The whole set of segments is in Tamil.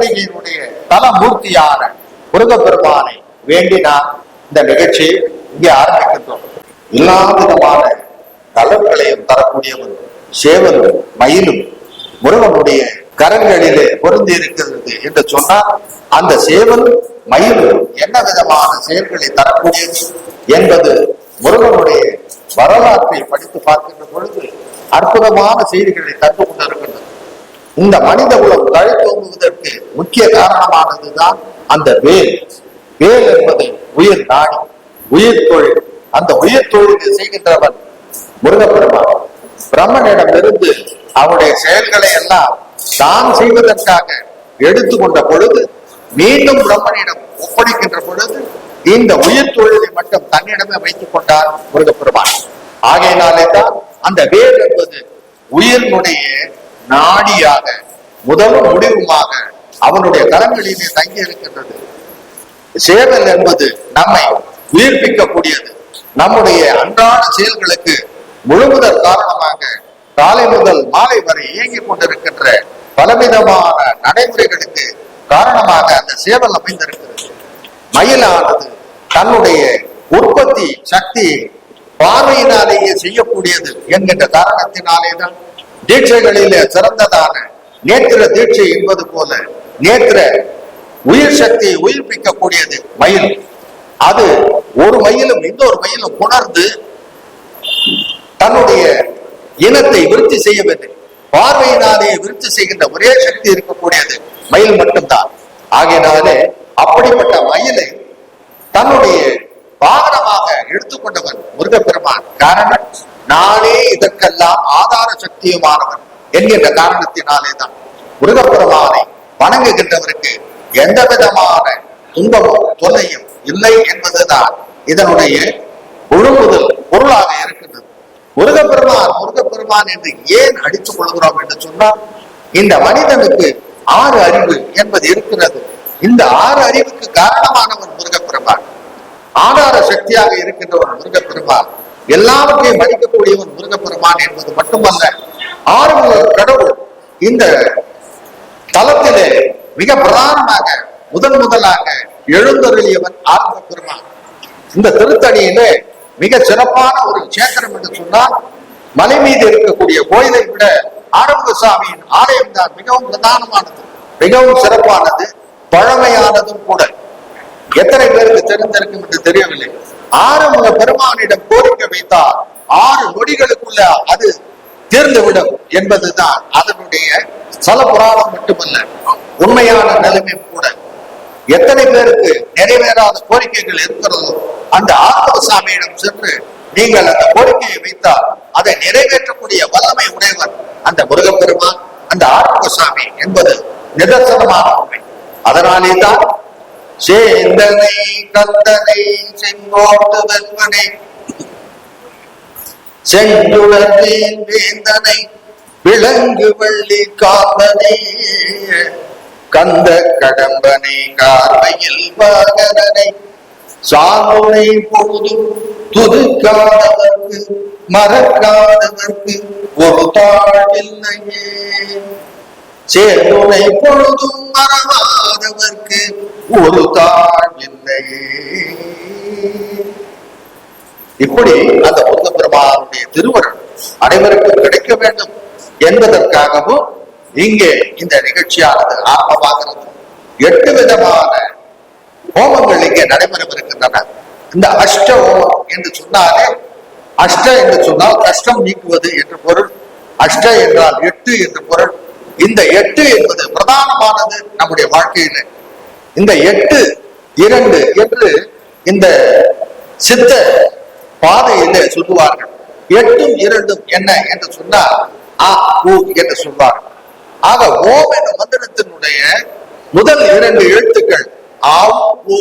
தலிகையினுடைய தலமூர்த்தியான முருகப்பெருமானை வேண்டி நான் இந்த நிகழ்ச்சியை இங்கே ஆரம்பிக்கின்றோம். எல்லா விதமான கலர்களையும் தரக்கூடியவர் சேவலும் மயிலும் முருகனுடைய கரங்களிலே பொருந்தி இருக்கிறது என்று சொன்னால் அந்த சேவலும் மயிலும் என்ன விதமான செயல்களை தரக்கூடியது என்பது முருகனுடைய வரலாற்றை படித்து பார்க்கின்ற பொழுது அற்புதமான செய்திகளை தந்து கொண்டிருக்கின்றது. இந்த மனித குலம் தழைத்தோங்குவதற்கு முக்கிய காரணமானதுதான் அந்த வேல். வேல் என்பது உயிர் நாடி, உயிர் தொழில். அந்த உயிர் தொழிலை செய்கின்றவன் முருகப்பெருமான். பிரம்மனிடமிருந்து அவனுடைய செயல்களை எல்லாம் தான் செய்வதற்காக எடுத்துக்கொண்ட பொழுது மீண்டும் பிரம்மனிடம் ஒப்படைக்கின்ற பொழுது இந்த உயிர் தொழிலை மட்டும் தன்னிடமே வைத்துக் கொண்டார் முருகப்பெருமான். ஆகையினாலே தான் அந்த வேல் என்பது உயிரினுடைய நாடியாக முதலும் முடிவுமாக அவனுடைய கரங்களிலே தங்கி இருக்கின்றது. சேவல் என்பது நம்மை உயிர்ப்பிக்கக்கூடியது. நம்முடைய அன்றாட செயல்களுக்கு முழுமுதல் காரணமாக காலை முதல் மாலை வரை இயங்கிக் கொண்டிருக்கின்ற பலவிதமான நடைமுறைகளுக்கு காரணமாக அந்த சேவல் அமைந்திருக்கிறது. மயிலானது தன்னுடைய உற்பத்தி சக்தியை பார்வையினாலேயே செய்யக்கூடியது என்கின்ற காரணத்தினாலேதான் தீட்சைகளிலே சிறந்ததான நேத்திர தீட்சை என்பது போல நேத்திர உயிர் சக்தியை உயிர்ப்பிக்கக்கூடியது மயில். அது ஒரு மயிலும் இன்னொரு மயிலும் உணர்ந்து தன்னுடைய இனத்தை விருத்தி செய்யவில்லை. பார்வையினாலே விருத்தி செய்கின்ற ஒரே சக்தி இருக்கக்கூடியது மயில் மட்டும்தான். ஆகையினாலே அப்படிப்பட்ட மயிலை தன்னுடைய வாகனமாக எடுத்துக்கொண்டவன் முருகப்பெருமான். காரணம், நானே இதற்கெல்லாம் ஆதார சக்தியுமானவன் என்கின்ற காரணத்தினாலே தான் முருகப்பெருமானை வணங்குகின்றவருக்கு எந்த விதமான துன்பமும் தொல்லையும் இல்லை என்பதுதான் இதனுடைய முழுமுதல் பொருளாக இருக்கின்றது. முருகப்பெருமான் முருகப்பெருமான் என்று ஏன் அடித்துக் கொள்கிறோம் என்று சொன்னால், இந்த மனிதனுக்கு 6 அறிவு என்பது இருக்கிறது. இந்த 6 அறிவுக்கு காரணமானவன் முருகப்பெருமான். ஆதார சக்தியாக இருக்கின்றவன் முருகப்பெருமான். எல்லாவற்றையும் மதிக்கக்கூடியவன் முருகப்பெருமான் என்பது மட்டுமல்ல, ஆறுமுகர் கடவுள் இந்த தலத்திலே மிக பிரதானமாக முதலாக எழுந்தருளியவன் ஆறுமுக பெருமான். இந்த திருத்தணியிலே மிக சிறப்பான ஒரு சேத்திரம் என்று சொன்னால், மலை மீது இருக்கக்கூடிய கோயிலை விட ஆறுமுக சாமியின் ஆலயம் தான் மிகவும் பிரதானமானது, மிகவும் சிறப்பானது, பழமையானதும் கூட. எத்தனை பேருக்கு தெரிந்திருக்கும் என்று தெரியவில்லை. ஆறுமுக பெருமானிடம் கோரிக்கை வைத்தால் 6 நொடிகளுக்குள்ள அது தீர்ந்துவிடும் என்பதுதான் அதனுடைய சல புராணம் மட்டுமல்ல, உண்மையான நிலைமை கூட. எத்தனை பேருக்கு நிறைவேறாத கோரிக்கைகள் இருக்கிறதோ அந்த ஆறுமுக சாமியிடம் சென்று நீங்கள் அந்த கோரிக்கையை வைத்தால் அதை நிறைவேற்றக்கூடிய வல்லமை உடையவர் அந்த முருகப்பெருமான், அந்த ஆறுமுக சாமி என்பது நிதர்சனமான உண்மை. அதனாலே தான் சேந்தனை கந்தனை செங்கோட்டு வெண்மனை செஞ்சுடர்வேன் வேந்தனை விலங்கு வள்ளி காந்தனை கந்த கடம்பனை கார்மையில் வாகனனை சாமுனை பொழுதும் துதுக்காதவர்க்கு மறக்காதவர்க்கு ஒரு தாழ்வில்லையே, சேர்ந்துனை பொழுதும் மறவாதவர்க்கு ஒரு தாழ்வில்லையே. இப்படி அந்த முருகப்பெருமானுடைய திருவருள் அனைவருக்கும் கிடைக்க வேண்டும் என்பதற்காகவும் இங்கே இந்த நிகழ்ச்சியானது ஆரம்பமாகிறது. 8 விதமான ஹோமங்கள் இங்கே நடைபெறவிருக்கின்றன. இந்த அஷ்ட ஹோமம் என்று சொன்னாலே, அஷ்ட என்று சொன்னால் கஷ்டம் நீக்குவது என்று பொருள், அஷ்ட என்றால் 8 என்று பொருள். இந்த 8 என்பது பிரதானமானது நம்முடைய வாழ்க்கையில. இந்த 8 2 என்று இந்த சித்த பாதையில சொல்லுவார்கள். 8ம் 2ம் என்ன என்று சொன்னால் ஆ ஊ என்று சொல்வார்கள். ஆக ஓம் என்ற மந்திரத்தினுடைய முதல் 2 எழுத்துக்கள் ஆம் ஊ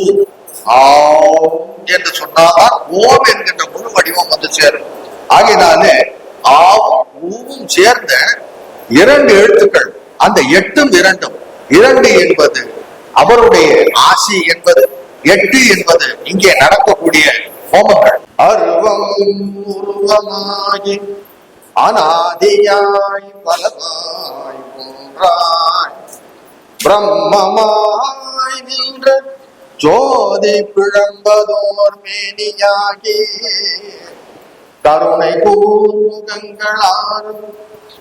ஆம் என்று சொன்னால்தான் ஓம் என்கின்ற முழு வடிவம் வந்து சேரும். ஆகினாலே ஆவும் ஊவும் சேர்ந்த 2 எழுத்துக்கள், அந்த 8ம் 2ம். 2 என்பது அவருடைய ஆசி என்பது, 8 என்பது இங்கே நடக்கக்கூடிய ஹோமங்கள். அருவம் உருவமாகி அநாதியாய் பலமாய் ஒன்றாய் பிரம்மமாய் நின்ற ஜோதி பிழம்பதோர் மேனியாகி கருணை பூமுகங்களாரும்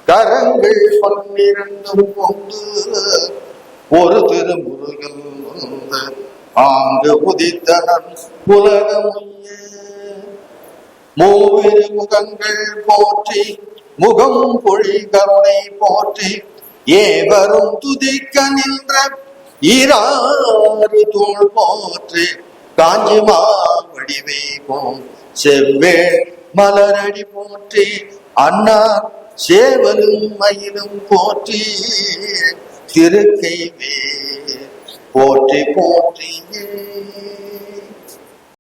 கரங்கள் 12 கொண்டு ஒரு திருமுருகன் வந்து ஆங்கு உதித்தனன் உலகமுய்ய மூவிரு முகங்கள் போற்றி முகம் பொழி கருணை போற்றி ஏவரும் துதிக்க நின்ற ஈராறு தோள் போற்றி காஞ்சி மாவடிவை போம் செவ்வே மலரடி போற்றி அண்ணா சேவலும் மயிலும் போற்றி திருக்கைவே போற்றி போற்றியே